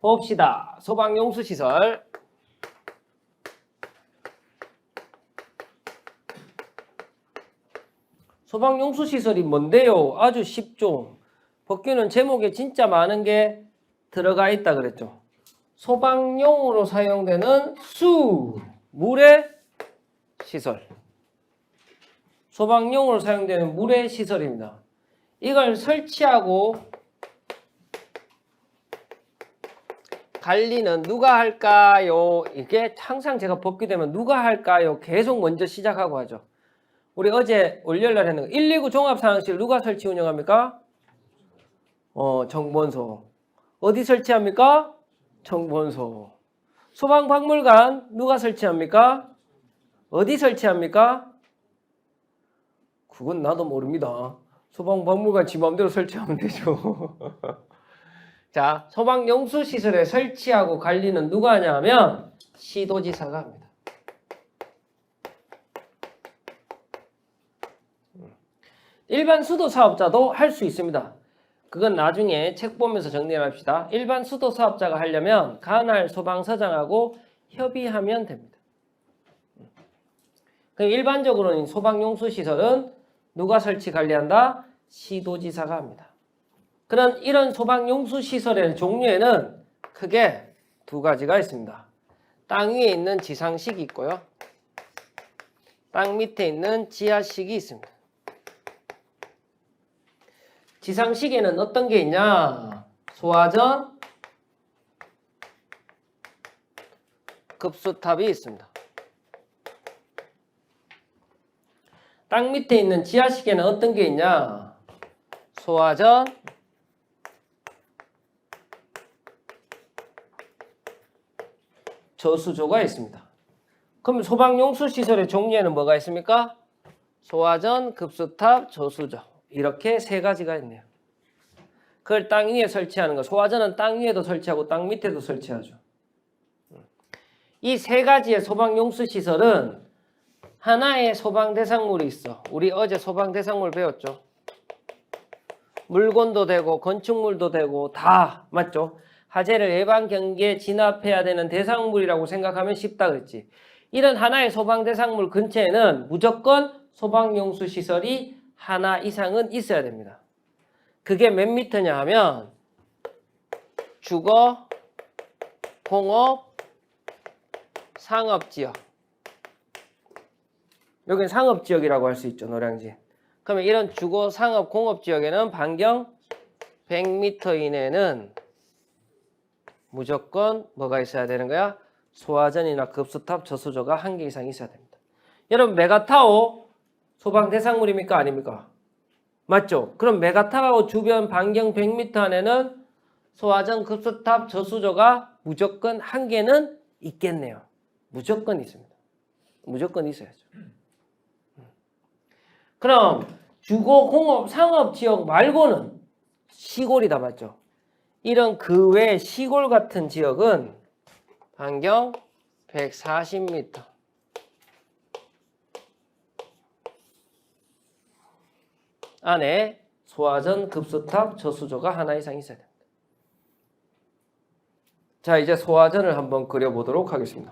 봅시다. 소방용수시설. 소방용수시설이 뭔데요? 아주 쉽죠. 법규는 제목에 진짜 많은 게 들어가 있다 그랬죠. 소방용으로 사용되는 물의 시설. 소방용으로 사용되는 물의 시설입니다. 이걸 설치하고 관리는 누가 할까요? 이게 항상 제가 법규되면 누가 할까요? 계속 먼저 시작하고 하죠. 우리 어제 월요일날 했는 거 119 종합상황실 누가 설치 운영합니까? 정보원소. 어디 설치합니까? 정보원소. 소방박물관 누가 설치합니까? 어디 설치합니까? 그건 나도 모릅니다. 소방박물관 지 마음대로 설치하면 되죠. 자, 소방용수시설에 설치하고 관리는 누가 하냐면 시도지사가 합니다. 일반 수도 사업자도 할 수 있습니다. 그건 나중에 책 보면서 정리합시다. 일반 수도 사업자가 하려면 관할 소방서장하고 협의하면 됩니다. 일반적으로는 소방용수시설은 누가 설치 관리한다? 시도지사가 합니다. 그런 이런 소방용수시설의 종류에는 크게 두 가지가 있습니다. 땅 위에 있는 지상식이 있고요. 땅 밑에 있는 지하식이 있습니다. 지상식에는 어떤 게 있냐? 소화전, 급수탑이 있습니다. 땅 밑에 있는 지하식에는 어떤 게 있냐? 소화전, 저수조가 있습니다. 그럼 소방용수시설의 종류에는 뭐가 있습니까? 소화전, 급수탑, 저수조. 이렇게 세 가지가 있네요. 그걸 땅 위에 설치하는 거. 소화전은 땅 위에도 설치하고 땅 밑에도 설치하죠. 이 세 가지의 소방용수시설은 하나의 소방대상물이 있어. 우리 어제 소방대상물 배웠죠. 물건도 되고 건축물도 되고 다 맞죠? 화재를 예방 경계에 진압해야 되는 대상물이라고 생각하면 쉽다 그랬지. 이런 하나의 소방대상물 근처에는 무조건 소방용수시설이 하나 이상은 있어야 됩니다. 그게 몇 미터냐 하면 주거, 공업, 상업지역. 여기는 상업지역이라고 할 수 있죠. 노량진. 그러면 이런 주거, 상업, 공업지역에는 반경 100m 이내는 무조건 뭐가 있어야 되는 거야? 소화전이나 급수탑, 저수조가 1개 이상 있어야 됩니다. 여러분 메가타워 소방 대상물입니까? 아닙니까? 맞죠? 그럼 메가타워 주변 반경 100m 안에는 소화전, 급수탑, 저수조가 무조건 1개는 있겠네요. 무조건 있습니다. 무조건 있어야죠. 그럼 주거, 공업, 상업 지역 말고는 시골이다 맞죠? 이런 그 외 시골 같은 지역은 반경 140m. 안에 소화전, 급수탑, 저수조가 하나 이상 있어야 됩니다. 자, 이제 소화전을 한번 그려보도록 하겠습니다.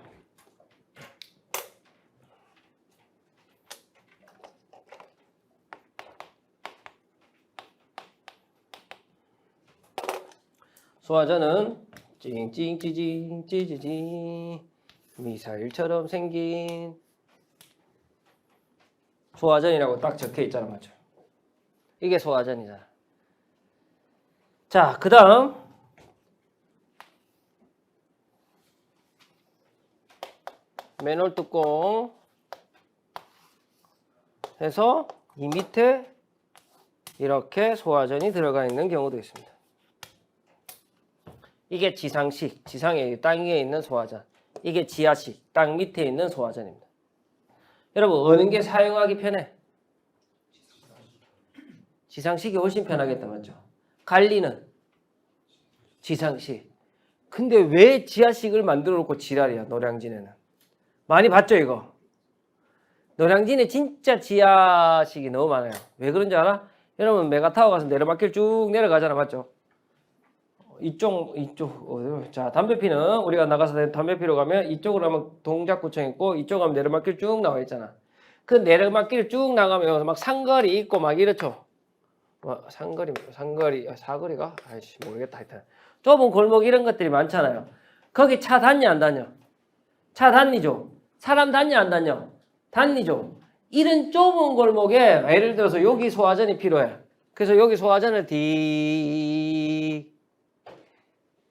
소화전은 찡찡찌징 미사일처럼 생긴 소화전이라고 딱 적혀 있잖아 맞죠? 이게 소화전이잖아. 자, 그 다음 맨홀 뚜껑 해서 이 밑에 이렇게 소화전이 들어가 있는 경우도 있습니다. 이게 지상식, 지상에 땅 위에 있는 소화전. 이게 지하식, 땅 밑에 있는 소화전입니다. 여러분 어느 게 사용하기 편해? 지상식이 훨씬 편하겠다 맞죠? 관리는 지상식. 근데 왜 지하식을 만들어 놓고 지랄이야 노량진에는? 많이 봤죠 이거? 노량진에 진짜 지하식이 너무 많아요. 왜 그런지 알아? 여러분 메가타워 가서 내려막길 쭉 내려가잖아 맞죠? 이쪽 자 담배 피는 우리가 나가서 담배 피러 가면 이쪽으로 하면 동작구청 있고 이쪽으로 하면 내리막길 쭉 나와 있잖아. 그 내리막길 쭉 나가면 막 상거리 있고 막 이렇죠. 사거리가 아이씨 모르겠다. 하여튼 좁은 골목 이런 것들이 많잖아요. 거기 차 다니 안 다녀? 차 다니죠. 사람 다니 안 다녀? 다니죠. 이런 좁은 골목에 예를 들어서 여기 소화전이 필요해. 그래서 여기 소화전을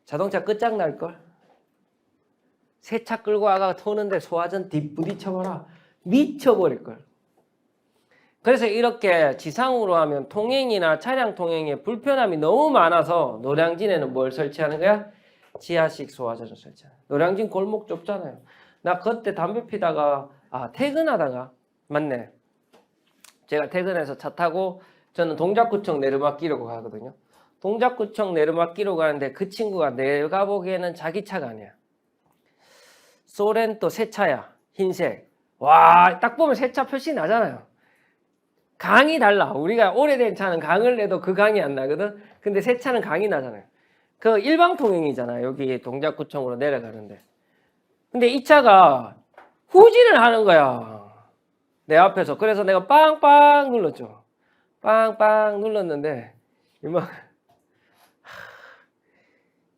자동차 끝장날걸? 새 차 끌고 와가 토는데 소화전 부딪혀봐라. 미쳐버릴걸. 그래서 이렇게 지상으로 하면 통행이나 차량 통행에 불편함이 너무 많아서 노량진에는 뭘 설치하는 거야? 지하식 소화전을 설치하는 거야. 노량진 골목 좁잖아요. 나 그때 담배 피다가 퇴근하다가 맞네. 제가 퇴근해서 차 타고 저는 동작구청 내리막길로 가거든요. 동작구청 내리막길로 가는데 그 친구가 내가 보기에는 자기 차가 아니야. 소렌토 새 차야. 흰색. 와, 딱 보면 새 차 표시 나잖아요. 강이 달라. 우리가 오래된 차는 강을 내도 그 강이 안 나거든. 근데 새 차는 강이 나잖아요. 그 일방 통행이잖아요. 여기 동작구청으로 내려가는데. 근데 이 차가 후진을 하는 거야. 내 앞에서. 그래서 내가 빵빵 눌렀죠. 빵빵 눌렀는데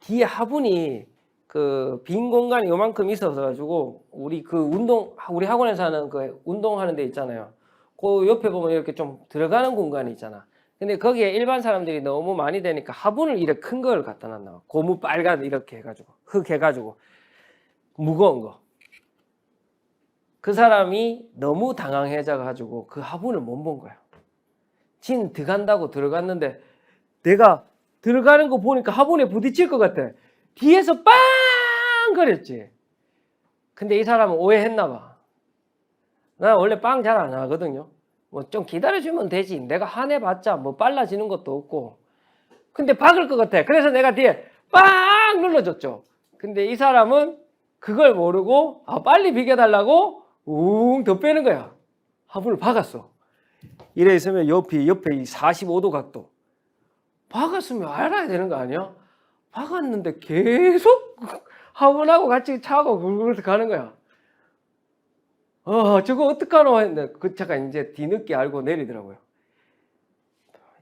뒤에 화분이 그 빈 공간이 요만큼 있어서 가지고 우리 학원에서 하는 그 운동하는 데 있잖아요. 그 옆에 보면 이렇게 좀 들어가는 공간이 있잖아. 근데 거기에 일반 사람들이 너무 많이 되니까 화분을 이렇게 큰 걸 갖다 놨나. 고무 빨간 이렇게 해가지고 흙 해가지고 무거운 거. 그 사람이 너무 당황해져가지고 그 화분을 못 본 거야. 진 들어간다고 들어갔는데 내가 들어가는 거 보니까 화분에 부딪힐 것 같아. 뒤에서 빵 그랬지. 근데 이 사람은 오해했나 봐. 나 원래 빵 잘 안 하거든요. 뭐 좀 기다려주면 되지. 내가 화내봤자 뭐 빨라지는 것도 없고. 근데 박을 것 같아. 그래서 내가 뒤에 빵 눌러줬죠. 근데 이 사람은 그걸 모르고 빨리 비켜달라고 더 빼는 거야. 화분을 박았어. 이래 있으면 옆에 이 45도 각도. 박았으면 알아야 되는 거 아니야? 박았는데 계속 화분하고 같이 차고 굴굴 가는 거야. 저거 어떡하노 했는데 그 차가 이제 뒤늦게 알고 내리더라고요.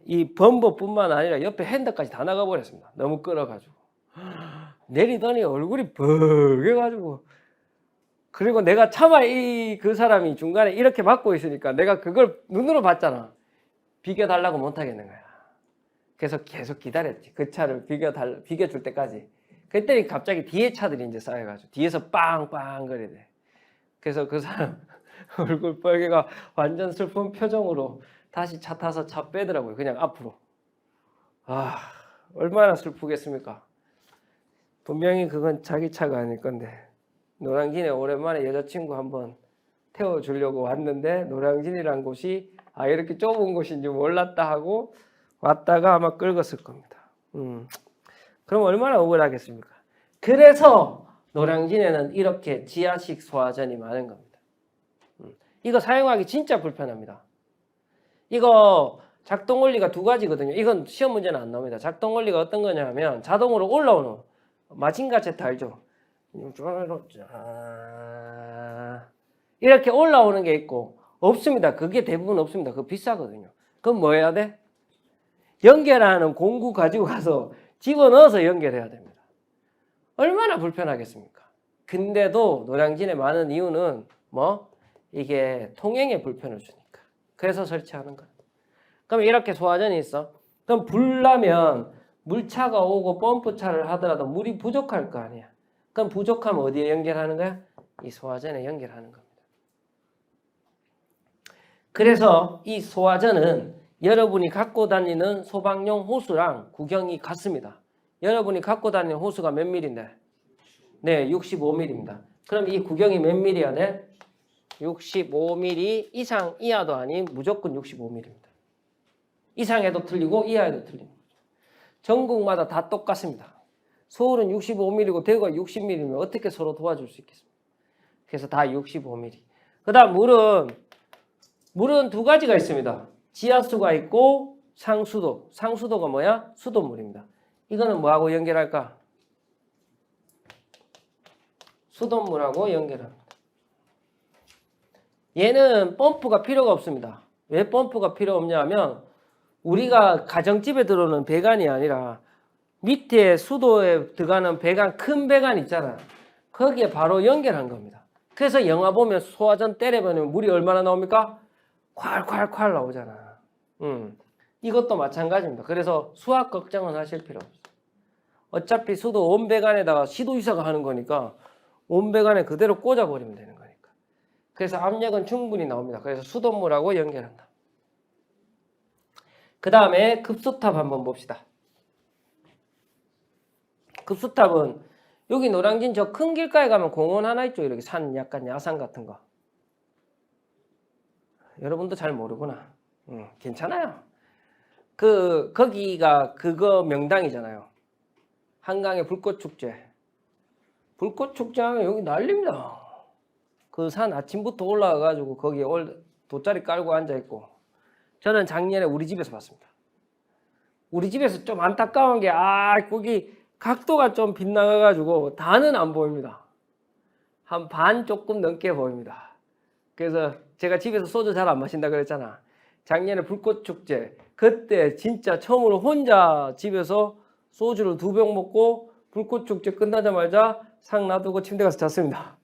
이 범버뿐만 아니라 옆에 핸들까지 다 나가버렸습니다. 너무 끌어가지고. 내리더니 얼굴이 벅해가지고. 그리고 내가 차마 그 사람이 중간에 이렇게 막고 있으니까 내가 그걸 눈으로 봤잖아. 비켜달라고 못하겠는 거야. 그래서 계속 기다렸지. 그 차를 비켜줄 때까지. 그랬더니 갑자기 뒤에 차들이 이제 쌓여가지고 뒤에서 빵빵 거리대. 그래서 그 사람 얼굴 빨개가 완전 슬픈 표정으로 다시 차 타서 차 빼더라고요. 그냥 앞으로. 얼마나 슬프겠습니까? 분명히 그건 자기 차가 아닐 건데. 노량진에 오랜만에 여자친구 한번 태워주려고 왔는데 노량진이란 곳이 이렇게 좁은 곳인지 몰랐다 하고 왔다가 아마 긁었을 겁니다. 그럼 얼마나 억울하겠습니까? 그래서 노량진에는 이렇게 지하식 소화전이 많은 겁니다. 이거 사용하기 진짜 불편합니다. 이거 작동 원리가 두 가지거든요. 이건 시험 문제는 안 나옵니다. 작동 원리가 어떤 거냐면 자동으로 올라오는 마징가 제트 알죠? 이렇게 올라오는 게 있고 없습니다. 그게 대부분 없습니다. 그거 비싸거든요. 그럼 뭐 해야 돼? 연결하는 공구 가지고 가서 집어넣어서 연결해야 됩니다. 얼마나 불편하겠습니까? 근데도 노량진에 많은 이유는 이게 통행에 불편을 주니까. 그래서 설치하는 거예요. 그럼 이렇게 소화전이 있어. 그럼 불 나면 물차가 오고 펌프차를 하더라도 물이 부족할 거 아니야. 그럼 부족하면 어디에 연결하는 거야? 이 소화전에 연결하는 겁니다. 그래서 이 소화전은 여러분이 갖고 다니는 소방용 호수랑 구경이 같습니다. 여러분이 갖고 다니는 호수가 몇 밀인데? 네, 65mm입니다. 그럼 이 구경이 몇 밀이야 돼? 65mm 이상 이하도 아닌 무조건 65mm입니다. 이상에도 틀리고 이하에도 틀립니다. 전국마다 다 똑같습니다. 서울은 65mm고 대구가 60mm면 어떻게 서로 도와줄 수 있겠습니까? 그래서 다 65mm. 그 다음 물은 두 가지가 있습니다. 지하수가 있고 상수도. 상수도가 뭐야? 수돗물입니다. 이거는 뭐하고 연결할까? 수돗물하고 연결합니다. 얘는 펌프가 필요가 없습니다. 왜 펌프가 필요 없냐면 우리가 가정집에 들어오는 배관이 아니라 밑에 수도에 들어가는 배관, 큰 배관 있잖아. 거기에 바로 연결한 겁니다. 그래서 영화 보면 소화전 때려보면 물이 얼마나 나옵니까? 콸콸콸 나오잖아. 이것도 마찬가지입니다. 그래서 수압 걱정은 하실 필요 없어요. 어차피 수도 온배관에다가 시도이사가 하는 거니까 온배관에 그대로 꽂아버리면 되는 거니까. 그래서 압력은 충분히 나옵니다. 그래서 수돗물하고 연결한다. 그 다음에 급수탑 한번 봅시다. 급수탑은 여기 노량진 저 큰 길가에 가면 공원 하나 있죠. 이렇게 산 약간 야산 같은 거. 여러분도 잘 모르구나. 괜찮아요. 거기가 그거 명당이잖아요. 한강의 불꽃축제. 불꽃축제 하면 여기 난립니다. 그 산 아침부터 올라가가지고 거기에 돗자리 깔고 앉아있고. 저는 작년에 우리 집에서 봤습니다. 우리 집에서 좀 안타까운 게, 거기 각도가 좀 빗나가가지고 다는 안 보입니다. 한 반 조금 넘게 보입니다. 그래서 제가 집에서 소주 잘 안 마신다 그랬잖아. 작년에 불꽃축제. 그때 진짜 처음으로 혼자 집에서 소주를 2병 먹고 불꽃축제 끝나자마자 상 놔두고 침대 가서 잤습니다.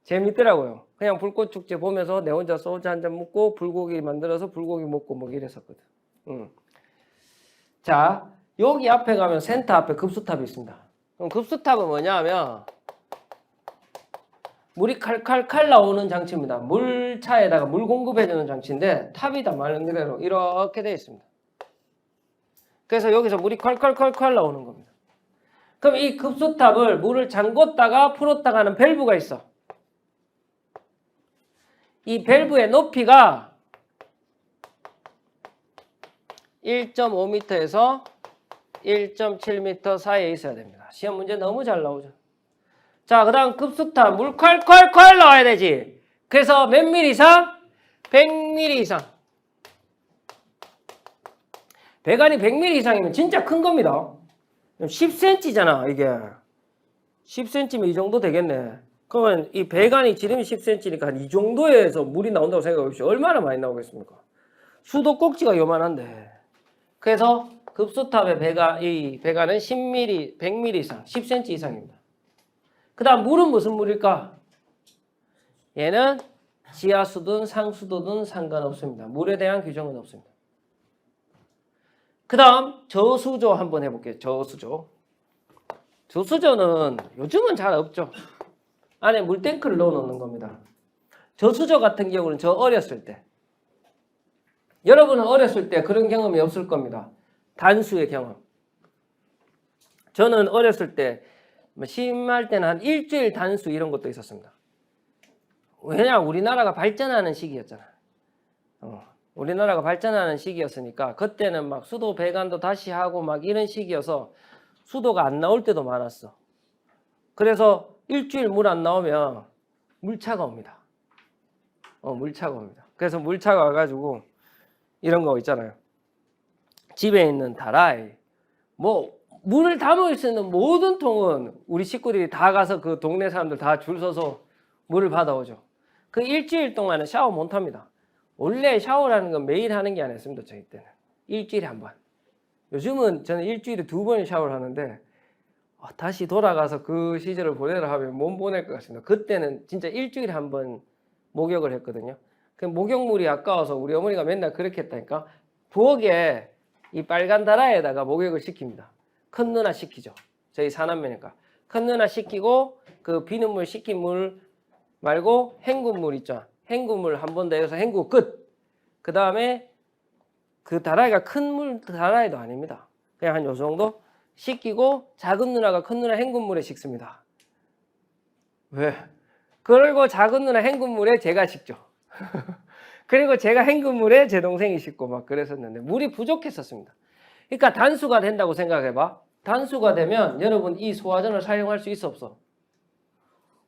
재밌더라고요. 그냥 불꽃축제 보면서 내 혼자 소주 한 잔 먹고 불고기 만들어서 불고기 먹고 뭐 이랬었거든. 자, 여기 앞에 가면 센터 앞에 급수탑이 있습니다. 그럼 급수탑은 뭐냐 하면 물이 칼칼칼 나오는 장치입니다. 물차에다가 물 공급해주는 장치인데 탑이다 말 그대로 이렇게 되어 있습니다. 그래서 여기서 물이 콸콸콸콸 나오는 겁니다. 그럼 이 급수탑을 물을 잠궜다가 풀었다가 하는 밸브가 있어. 이 밸브의 높이가 1.5m에서 1.7m 사이에 있어야 됩니다. 시험 문제 너무 잘 나오죠. 자, 그 다음 급수탑 물 콸콸콸 나와야 되지. 그래서 몇 미리 이상? 100mm 이상. 배관이 100mm 이상이면 진짜 큰 겁니다. 10cm잖아 이게. 10cm면 이 정도 되겠네. 그러면 이 배관이 지름이 10cm니까 한 이 정도에서 물이 나온다고 생각해 보십시오. 얼마나 많이 나오겠습니까? 수도 꼭지가 요만한데. 그래서 급수탑의 이 배관은 10mm, 100mm 이상, 10cm 이상입니다. 그 다음 물은 무슨 물일까? 얘는 지하수든 상수도든 상관없습니다. 물에 대한 규정은 없습니다. 그 다음 저수조 한번 해볼게요. 저수조. 저수조는 요즘은 잘 없죠. 안에 물탱크를 넣어놓는 겁니다. 저수조 같은 경우는 저 어렸을 때. 여러분은 어렸을 때 그런 경험이 없을 겁니다. 단수의 경험. 저는 어렸을 때 심할 때는 한 일주일 단수 이런 것도 있었습니다. 왜냐 우리나라가 발전하는 시기였잖아. 우리나라가 발전하는 시기였으니까 그때는 막 수도 배관도 다시 하고 막 이런 시기여서 수도가 안 나올 때도 많았어. 그래서 일주일 물 안 나오면 물차가 옵니다. 물차가 옵니다. 그래서 물차가 와가지고 이런 거 있잖아요. 집에 있는 다라이, 뭐 물을 담을 수 있는 모든 통은 우리 식구들이 다 가서 그 동네 사람들 다 줄 서서 물을 받아오죠. 그 일주일 동안은 샤워 못 합니다. 원래 샤워라는 건 매일 하는 게 아니었습니다. 저희 때는. 일주일에 한 번. 요즘은 저는 일주일에 2번 샤워를 하는데 다시 돌아가서 그 시절을 보내라 하면 못 보낼 것 같습니다. 그때는 진짜 일주일에 한 번 목욕을 했거든요. 그 목욕물이 아까워서 우리 어머니가 맨날 그렇게 했다니까. 부엌에 이 빨간 다라에다가 목욕을 시킵니다. 큰 누나 시키죠. 저희 사남매니까. 큰 누나 시키고 그 비눗물 식힌 물 말고 헹군물 있죠. 헹군물 한 번 더 해서 헹구고 끝. 그 다음에 그 다라이가 큰 물 다라이도 아닙니다. 그냥 한 요 정도 씻기고 작은 누나가 큰 누나 헹군물에 씻습니다. 왜? 그리고 작은 누나 헹군물에 제가 씻죠. 그리고 제가 헹군물에 제 동생이 씻고 막 그랬었는데 물이 부족했었습니다. 그러니까 단수가 된다고 생각해봐. 단수가 되면 여러분 이 소화전을 사용할 수 있어 없어?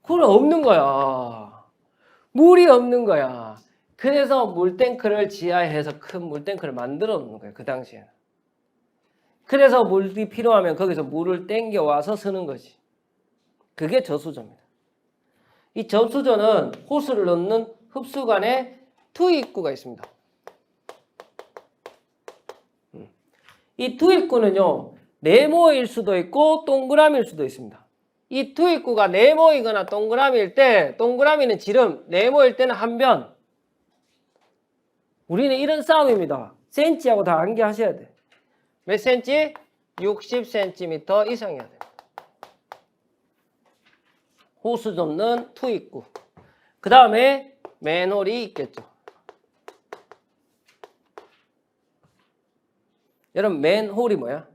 그건 없는 거야. 물이 없는 거야. 그래서 물탱크를 지하에 해서 큰 물탱크를 만들어 놓는 거예요. 그 당시에는. 그래서 물이 필요하면 거기서 물을 땡겨와서 쓰는 거지. 그게 저수조입니다. 이 저수조는 호스를 넣는 흡수관에 투입구가 있습니다. 이 투입구는요, 네모일 수도 있고 동그라미일 수도 있습니다. 이 투입구가 네모이거나 동그라미일 때, 동그라미는 지름, 네모일 때는 한 변. 우리는 이런 싸움입니다. 센치하고 다 암기하셔야 돼. 몇 센치? 60cm 이상이어야 됩니다. 호수 접는 투입구. 그 다음에 맨홀이 있겠죠. 여러분, 맨홀이 뭐야?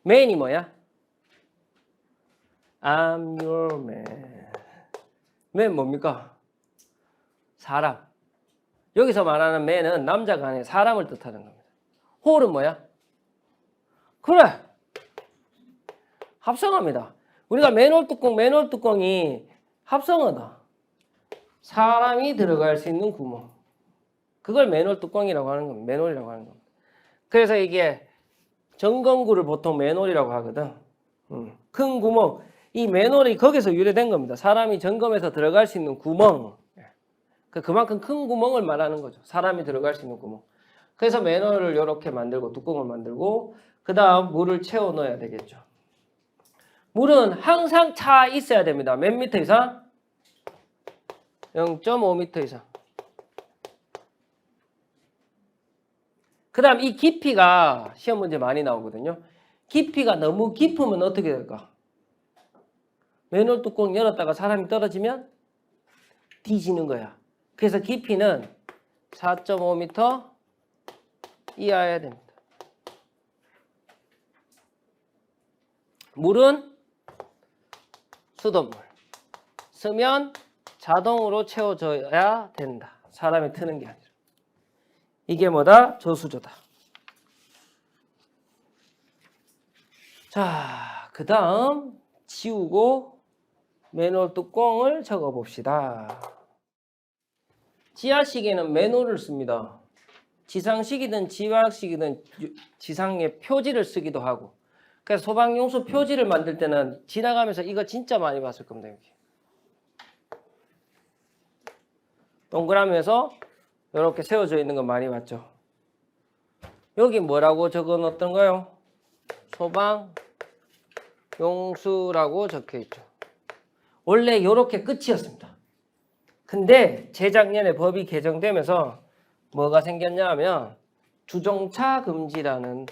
맨이 뭐야? I'm your man. 맨 뭡니까? 사람. 여기서 말하는 맨은 남자가 아니라 사람을 뜻하는 겁니다. 홀은 뭐야? 그래. 합성어입니다. 우리가 맨홀 뚜껑이 합성어다. 사람이 들어갈 수 있는 구멍. 그걸 맨홀 뚜껑이라고 하는 겁니다. 맨홀이라고 하는 겁니다. 그래서 이게 정건구를 보통 맨홀이라고 하거든. 큰 구멍. 이 맨홀이 거기서 유래된 겁니다. 사람이 점검해서 들어갈 수 있는 구멍. 그만큼 큰 구멍을 말하는 거죠. 사람이 들어갈 수 있는 구멍. 그래서 맨홀을 이렇게 만들고 뚜껑을 만들고 그 다음 물을 채워 넣어야 되겠죠. 물은 항상 차 있어야 됩니다. 몇 미터 이상? 0.5m 이상. 그 다음 이 깊이가 시험 문제 많이 나오거든요. 깊이가 너무 깊으면 어떻게 될까? 맨홀 뚜껑 열었다가 사람이 떨어지면 뒤지는 거야. 그래서 깊이는 4.5m 이하여야 됩니다. 물은 수돗물. 쓰면 자동으로 채워져야 된다. 사람이 트는 게 아니라. 이게 뭐다? 저수조다. 자, 그 다음 지우고 맨홀 뚜껑을 적어봅시다. 지하식에는 맨홀을 씁니다. 지상식이든 지하식이든 지상에 표지를 쓰기도 하고. 그래서 소방용수 표지를 만들 때는 지나가면서 이거 진짜 많이 봤을 겁니다. 여기. 동그라미에서 이렇게 세워져 있는 거 많이 봤죠. 여기 뭐라고 적어 놓던가요? 소방용수라고 적혀 있죠. 원래 이렇게 끝이었습니다. 근데 재작년에 법이 개정되면서 뭐가 생겼냐 하면 주정차 금지라는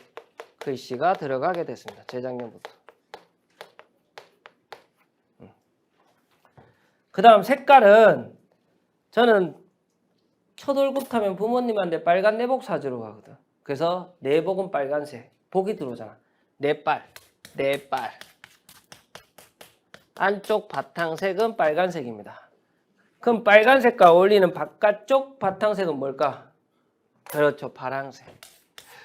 글씨가 들어가게 됐습니다. 재작년부터. 그 다음 색깔은 저는 첫 월급하면 부모님한테 빨간 내복 사주러 가거든. 그래서 내복은 빨간색. 복이 들어오잖아. 내빨. 안쪽 바탕색은 빨간색입니다. 그럼 빨간색과 어울리는 바깥쪽 바탕색은 뭘까? 그렇죠. 파란색.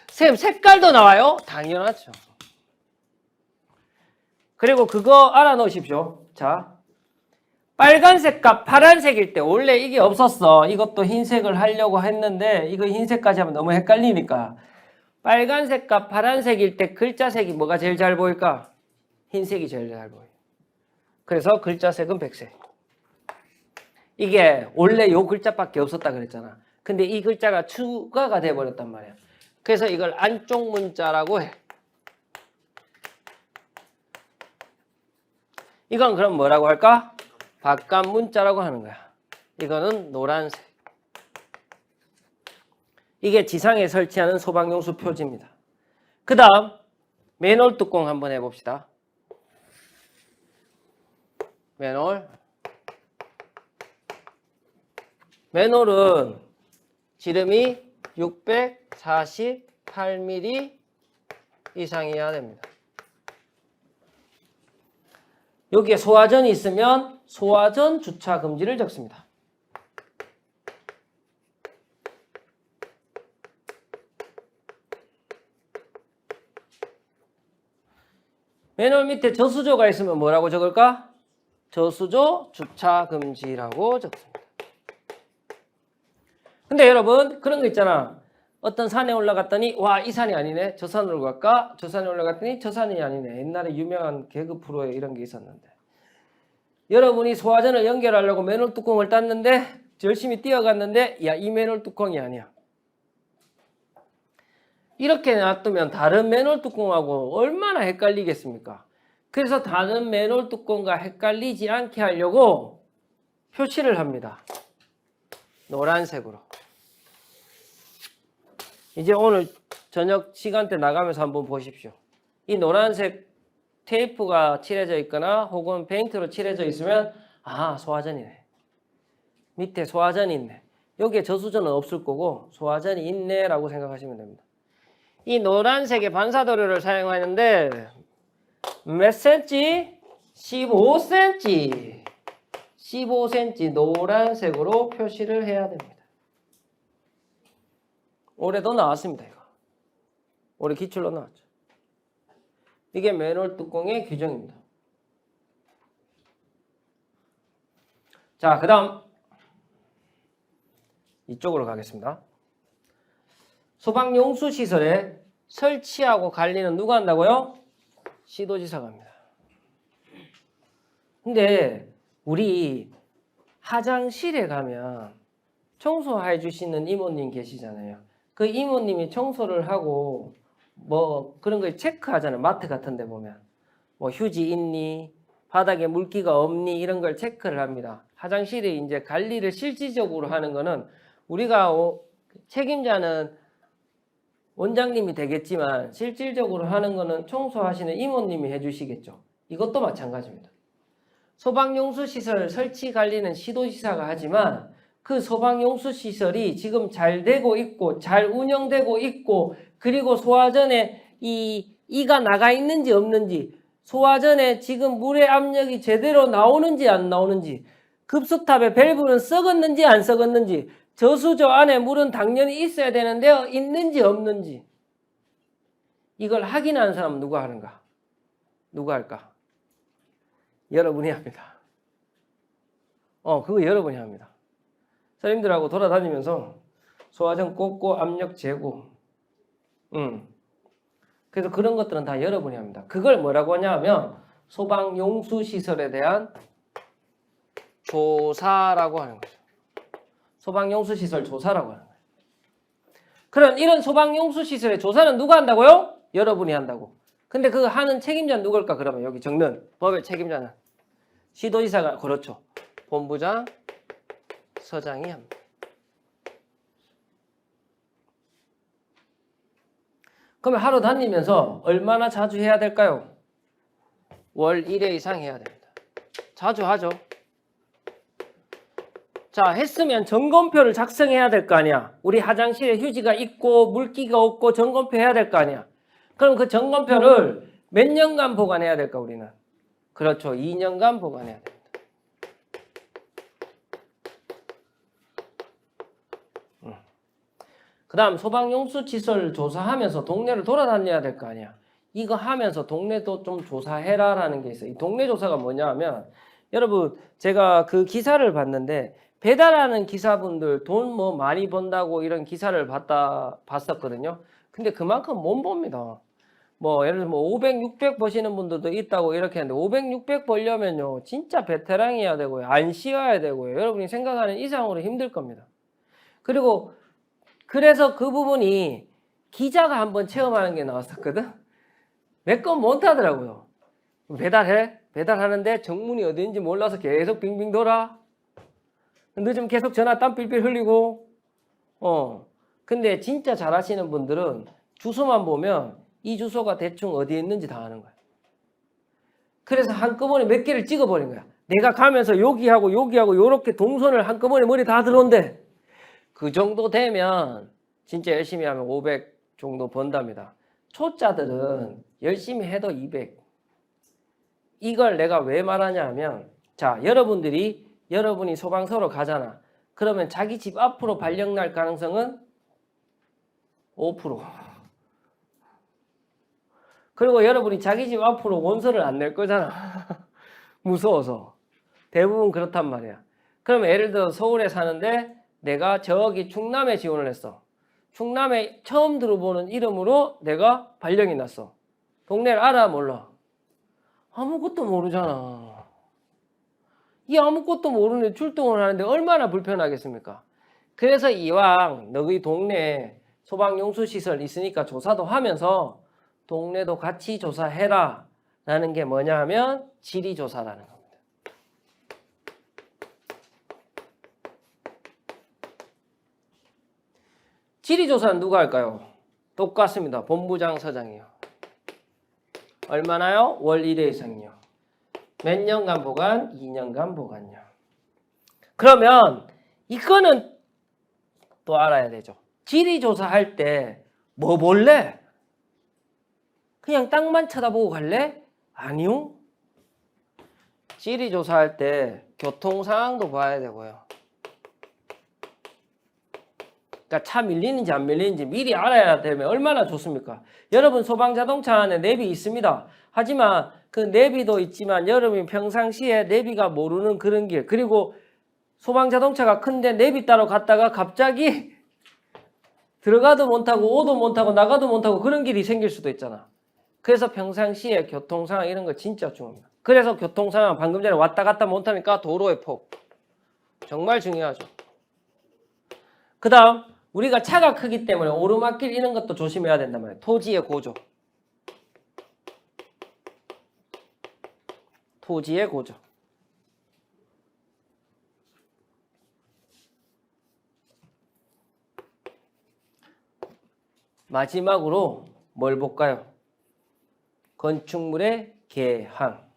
선생님 색깔도 나와요? 당연하죠. 그리고 그거 알아놓으십시오. 자, 빨간색과 파란색일 때 원래 이게 없었어. 이것도 흰색을 하려고 했는데 이거 흰색까지 하면 너무 헷갈리니까 빨간색과 파란색일 때 글자색이 뭐가 제일 잘 보일까? 흰색이 제일 잘 보여요. 그래서 글자색은 백색. 이게 원래 요 글자밖에 없었다 그랬잖아. 근데 이 글자가 추가가 돼버렸단 말이야. 그래서 이걸 안쪽 문자라고 해. 이건 그럼 뭐라고 할까? 바깥 문자라고 하는 거야. 이거는 노란색. 이게 지상에 설치하는 소방용수 표지입니다. 그 다음 맨홀 뚜껑 한번 해봅시다. 맨홀은 지름이 648mm 이상이어야 됩니다. 여기에 소화전이 있으면 소화전 주차 금지를 적습니다. 맨홀 밑에 저수조가 있으면 뭐라고 적을까? 저수조 주차 금지라고 적습니다. 근데 여러분 그런 거 있잖아. 어떤 산에 올라갔더니 와, 이 산이 아니네. 저 산으로 갈까? 저 산에 올라갔더니 저 산이 아니네. 옛날에 유명한 개그 프로에 이런 게 있었는데. 여러분이 소화전을 연결하려고 맨홀 뚜껑을 땄는데 열심히 뛰어갔는데 야, 이 맨홀 뚜껑이 아니야. 이렇게 놔두면 다른 맨홀 뚜껑하고 얼마나 헷갈리겠습니까? 그래서 다른 맨홀 뚜껑과 헷갈리지 않게 하려고 표시를 합니다. 노란색으로. 이제 오늘 저녁 시간대 나가면서 한번 보십시오. 이 노란색 테이프가 칠해져 있거나 혹은 페인트로 칠해져 있으면 아, 소화전이네. 밑에 소화전이 있네. 여기에 저수전은 없을 거고 소화전이 있네 라고 생각하시면 됩니다. 이 노란색의 반사도료를 사용하는데 몇 cm? 15cm. 15cm 노란색으로 표시를 해야 됩니다. 올해도 나왔습니다. 이거. 올해 기출로 나왔죠. 이게 맨홀 뚜껑의 규정입니다. 자, 그 다음 이쪽으로 가겠습니다. 소방용수시설에 설치하고 관리는 누가 한다고요? 시도지사가 합니다. 근데 우리 화장실에 가면 청소해 주시는 이모님 계시잖아요. 그 이모님이 청소를 하고 뭐 그런 걸 체크하잖아요. 마트 같은 데 보면 뭐 휴지 있니? 바닥에 물기가 없니? 이런 걸 체크를 합니다. 화장실에 이제 관리를 실질적으로 하는 거는 우리가 책임자는 원장님이 되겠지만 실질적으로 하는 거는 청소하시는 이모님이 해주시겠죠. 이것도 마찬가지입니다. 소방용수시설 설치 관리는 시도지사가 하지만 그 소방용수시설이 지금 잘 되고 있고 잘 운영되고 있고 그리고 소화전에 이가 나가 있는지 없는지 소화전에 지금 물의 압력이 제대로 나오는지 안 나오는지 급수탑의 밸브는 썩었는지 안 썩었는지 저수조 안에 물은 당연히 있어야 되는데요. 있는지 없는지 이걸 확인하는 사람은 누가 하는가? 누가 할까? 여러분이 합니다. 그거 여러분이 합니다. 선생님들하고 돌아다니면서 소화전 꽂고 압력 재고 그래서 그런 것들은 다 여러분이 합니다. 그걸 뭐라고 하냐면 소방용수시설에 대한 조사라고 하는 거죠. 소방용수시설 조사라고 하는 거예요. 그럼 이런 소방용수시설의 조사는 누가 한다고요? 여러분이 한다고. 근데 그 하는 책임자는 누굴까? 그러면 여기 적는 법의 책임자는 시도지사가 그렇죠. 본부장, 서장이 합니다. 그러면 하루 다니면서 얼마나 자주 해야 될까요? 월 1회 이상 해야 됩니다. 자주 하죠. 자, 했으면 점검표를 작성해야 될 거 아니야. 우리 화장실에 휴지가 있고 물기가 없고 점검표 해야 될 거 아니야. 그럼 그 점검표를 몇 년간 보관해야 될까 우리는? 그렇죠. 2년간 보관해야 됩니다. 그 다음 소방용수시설 조사하면서 동네를 돌아다녀야 될 거 아니야. 이거 하면서 동네도 좀 조사해라 라는 게 있어요. 이 동네 조사가 뭐냐 하면 여러분 제가 그 기사를 봤는데 배달하는 기사분들 돈 뭐 많이 번다고 이런 기사를 봤었거든요. 근데 그만큼 못 봅니다. 뭐 예를 들면 500, 600 버시는 분들도 있다고 이렇게 하는데 500, 600 벌려면요 진짜 베테랑이어야 되고요. 안 쉬어야 되고요. 여러분이 생각하는 이상으로 힘들 겁니다. 그리고 그래서 그 부분이 기자가 한번 체험하는 게 나왔었거든. 몇 건 못 하더라고요. 배달해? 배달하는데 정문이 어딘지 몰라서 계속 빙빙 돌아. 늦으면 계속 전화 땀 삘삘 흘리고. 근데 진짜 잘하시는 분들은 주소만 보면 이 주소가 대충 어디에 있는지 다 아는 거야. 그래서 한꺼번에 몇 개를 찍어버린 거야. 내가 가면서 여기하고 여기하고 요렇게 동선을 한꺼번에 머리 다 들어온대. 그 정도 되면 진짜 열심히 하면 500 정도 번답니다. 초짜들은 열심히 해도 200. 이걸 내가 왜 말하냐 하면 자, 여러분이 소방서로 가잖아. 그러면 자기 집 앞으로 발령 날 가능성은 5%. 그리고 여러분이 자기 집 앞으로 원서를 안 낼 거잖아. 무서워서. 대부분 그렇단 말이야. 그러면 예를 들어 서울에 사는데 내가 저기 충남에 지원을 했어. 충남에 처음 들어보는 이름으로 내가 발령이 났어. 동네를 알아 몰라? 아무것도 모르잖아. 이 아무것도 모르는 출동을 하는데 얼마나 불편하겠습니까? 그래서 이왕 너희 동네에 소방용수시설 있으니까 조사도 하면서 동네도 같이 조사해라 라는 게 뭐냐 하면 지리조사라는 겁니다. 지리조사는 누가 할까요? 똑같습니다. 본부장 서장이요. 얼마나요? 월 1회 이상이요. 몇 년간 보관? 2년간 보관요. 그러면 이거는 또 알아야 되죠. 지리조사할 때 뭐 볼래? 그냥 땅만 쳐다보고 갈래? 아니요. 지리조사할 때 교통상황도 봐야 되고요. 그러니까 차 밀리는지 안 밀리는지 미리 알아야 되면 얼마나 좋습니까? 여러분 소방자동차 안에 내비 있습니다. 하지만 그 내비도 있지만 여러분이 평상시에 내비가 모르는 그런 길, 그리고 소방자동차가 큰데 내비 따로 갔다가 갑자기 들어가도 못하고 오도 못하고 나가도 못하고 그런 길이 생길 수도 있잖아. 그래서 평상시에 교통상황 이런 거 진짜 중요합니다. 그래서 교통상황 방금 전에 왔다 갔다 못하니까 도로의 폭 정말 중요하죠. 그 다음 우리가 차가 크기 때문에 오르막길 이런 것도 조심해야 된단 말이에요. 토지의 고조. 토지의 고조. 마지막으로 뭘 볼까요? 건축물의 개항.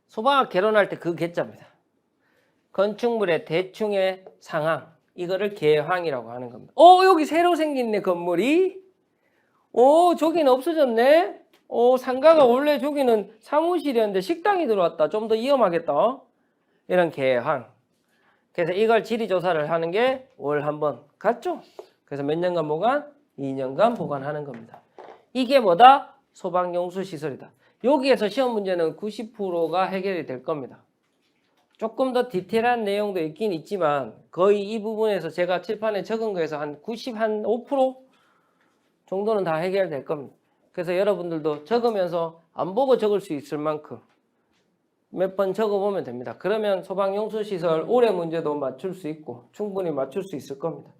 소방학 개론할 때 그 개자입니다. 건축물의 대충의 상황. 이거를 개항이라고 하는 겁니다. 여기 새로 생긴 건물이? 저기는 없어졌네? 상가가 원래 저기는 사무실이었는데 식당이 들어왔다. 좀 더 위험하겠다. 이런 개항. 그래서 이걸 지리조사를 하는 게 월 한 번 갔죠? 그래서 몇 년간 보관? 2년간 보관하는 겁니다. 이게 뭐다? 소방용수시설이다. 여기에서 시험 문제는 90%가 해결이 될 겁니다. 조금 더 디테일한 내용도 있긴 있지만 거의 이 부분에서 제가 칠판에 적은 거에서 한 95% 정도는 다 해결될 겁니다. 그래서 여러분들도 적으면서 안 보고 적을 수 있을 만큼 몇 번 적어보면 됩니다. 그러면 소방용수시설 올해 문제도 맞출 수 있고 충분히 맞출 수 있을 겁니다.